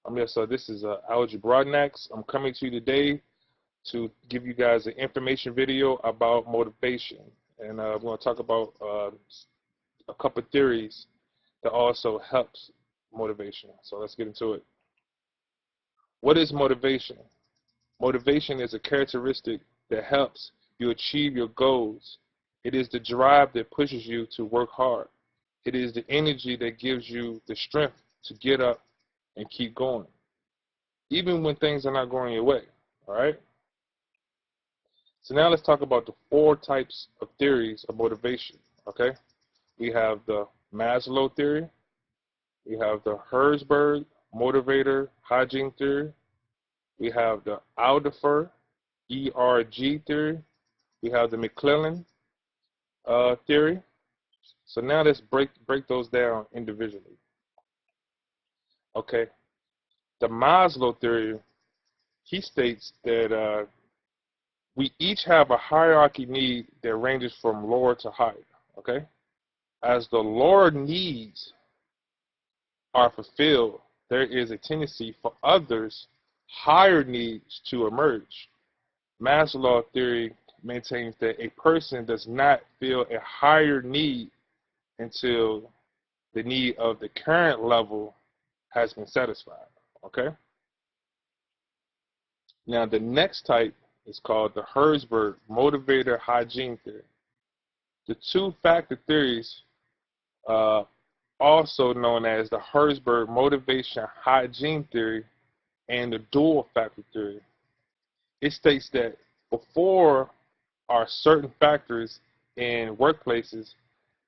This is Algie Brodnax. I'm coming to you today to give you guys an information video about motivation. And I'm going to talk about a couple theories that also helps motivation. So let's get into it. What is motivation? Motivation is a characteristic that helps you achieve your goals. It is the drive that pushes you to work hard. It is the energy that gives you the strength to get up and keep going, even when things are not going your way. All right? So now let's talk about the 4 types of theories of motivation. Okay? We have the Maslow theory. We have the Herzberg motivator hygiene theory. We have the Alder ERG theory. We have the McClellan theory. So now let's break those down individually. Okay? The Maslow theory, he states that we each have a hierarchy need that ranges from lower to higher, okay? As the lower needs are fulfilled, there is a tendency for others' higher needs to emerge. Maslow's theory maintains that a person does not feel a higher need until the need of the current level has been satisfied, okay? Now, the next type is called the Herzberg motivator hygiene theory. The 2-factor theories, also known as the Herzberg motivation hygiene theory and the dual factor theory, it states that before are certain factors in workplaces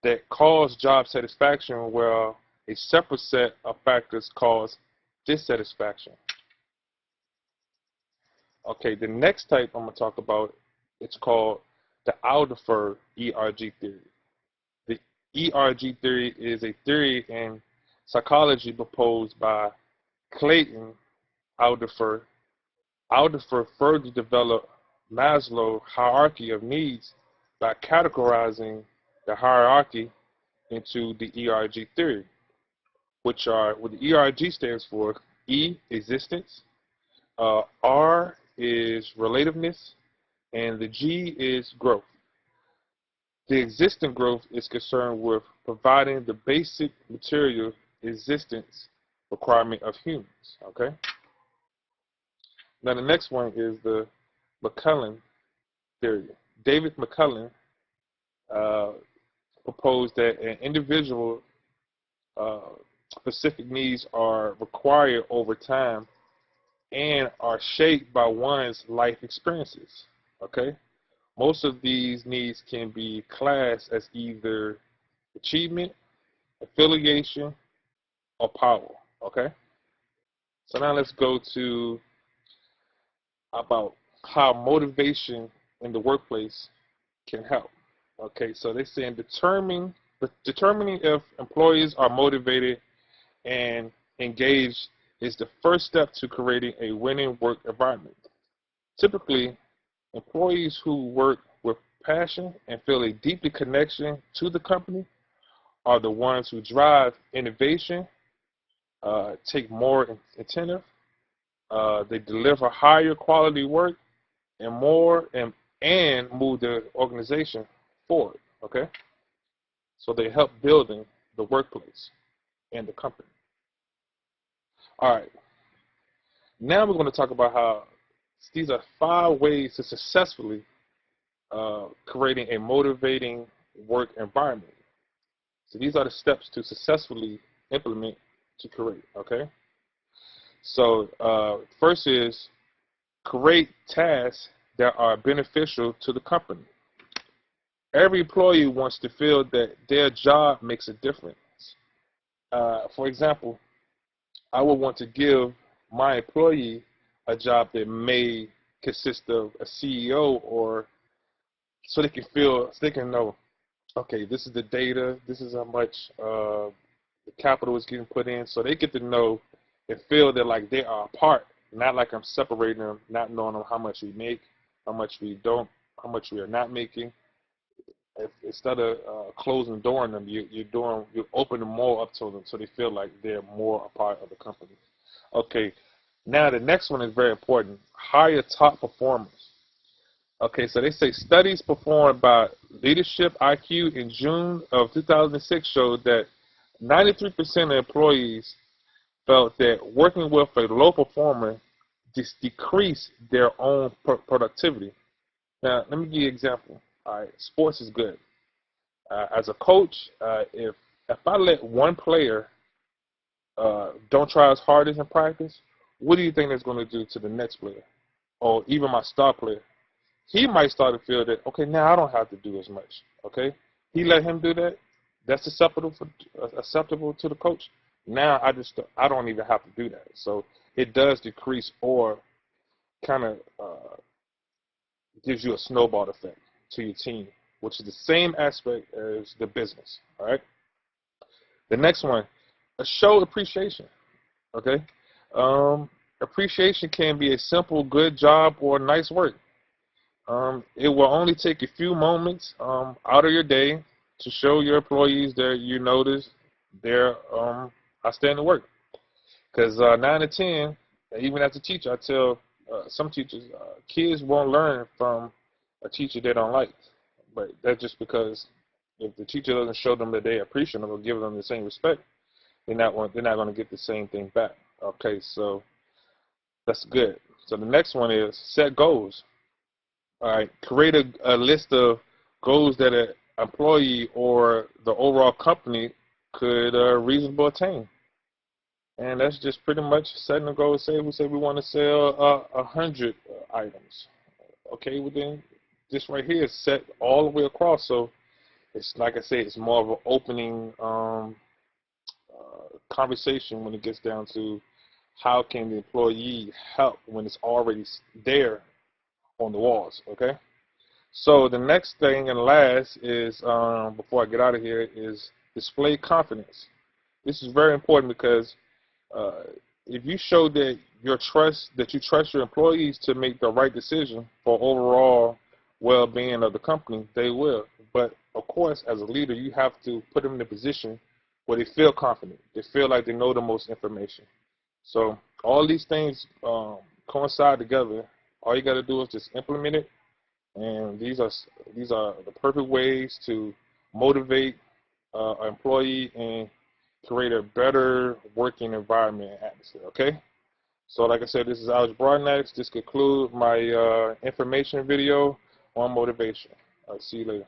that cause job satisfaction, while a separate set of factors cause dissatisfaction. Okay, the next type I'm going to talk about, it's called the Alder ERG theory. The ERG theory is a theory in psychology proposed by Clayton Alder. Alder further developed Maslow's hierarchy of needs by categorizing the hierarchy into the ERG theory, which are what the ERG stands for: E, existence, R is relativeness, and the G is growth. The existent growth is concerned with providing the basic material existence requirement of humans. Okay. Now the next one is the McClellan theory. David McClellan proposed that an individual specific needs are required over time and are shaped by one's life experiences. Okay. Most of these needs can be classed as either achievement, affiliation, or power. Okay. So now let's go to about how motivation in the workplace can help. Okay. So they're saying determining if employees are motivated and engaged is the first step to creating a winning work environment. Typically, employees who work with passion and feel a deep connection to the company are the ones who drive innovation, take more attentive, they deliver higher quality work, and move the organization forward. Okay, so they help building the workplace and the company. All right, now we're going to talk about how these are 5 ways to successfully creating a motivating work environment. So these are the steps to successfully implement to create. Okay. So first is create tasks that are beneficial to the company. Every employee wants to feel that their job makes a difference. For example, I would want to give my employee a job that may consist of a CEO, or so they can know, okay, this is the data, this is how much the capital is getting put in, so they get to know and feel that like they are a part, not like I'm separating them, not knowing them how much we make, how much we don't, how much we are not making. Instead of closing the door on them, you're opening more up to them, so they feel like they're more a part of the company. Okay, now the next one is very important. Hire top performers. Okay, so they say studies performed by Leadership IQ in June of 2006 showed that 93% of employees felt that working with a low performer just decreased their own productivity. Now, let me give you an example. All right, sports is good. As a coach, if I let one player don't try as hard as in practice, what do you think that's going to do to the next player, or even my star player? He might start to feel that, okay, now I don't have to do as much. Okay, he let him do that. That's acceptable to the coach. Now I don't even have to do that. So it does decrease or kind of gives you a snowball effect to your team, which is the same aspect as the business. All right. The next one, show appreciation. Okay. Appreciation can be a simple good job or nice work. It will only take a few moments out of your day to show your employees that you notice their outstanding work. Because 9 to 10, even as a teacher, I tell some teachers, kids won't learn from a teacher they don't like. But that's just because if the teacher doesn't show them that they appreciate them or give them the same respect, they're not going to get the same thing back. Okay, so that's good. So the next one is set goals. All right, create a list of goals that an employee or the overall company could reasonably attain. And that's just pretty much setting a goal. Say we want to sell 100 items. Okay, well then this right here is set all the way across. So it's like I say, it's more of an opening conversation when it gets down to how can the employee help when it's already there on the walls. Okay. So the next thing and last is, before I get out of here, is display confidence. This is very important because if you show that you trust your employees to make the right decision for overall well-being of the company, they will. But of course, as a leader, you have to put them in a position where they feel confident. They feel like they know the most information. So all these things coincide together. All you got to do is just implement it. And these are the perfect ways to motivate an employee and create a better working environment and atmosphere. Okay. So like I said, this is Algie Brodnax. This concludes my information video on motivation. I'll see you later.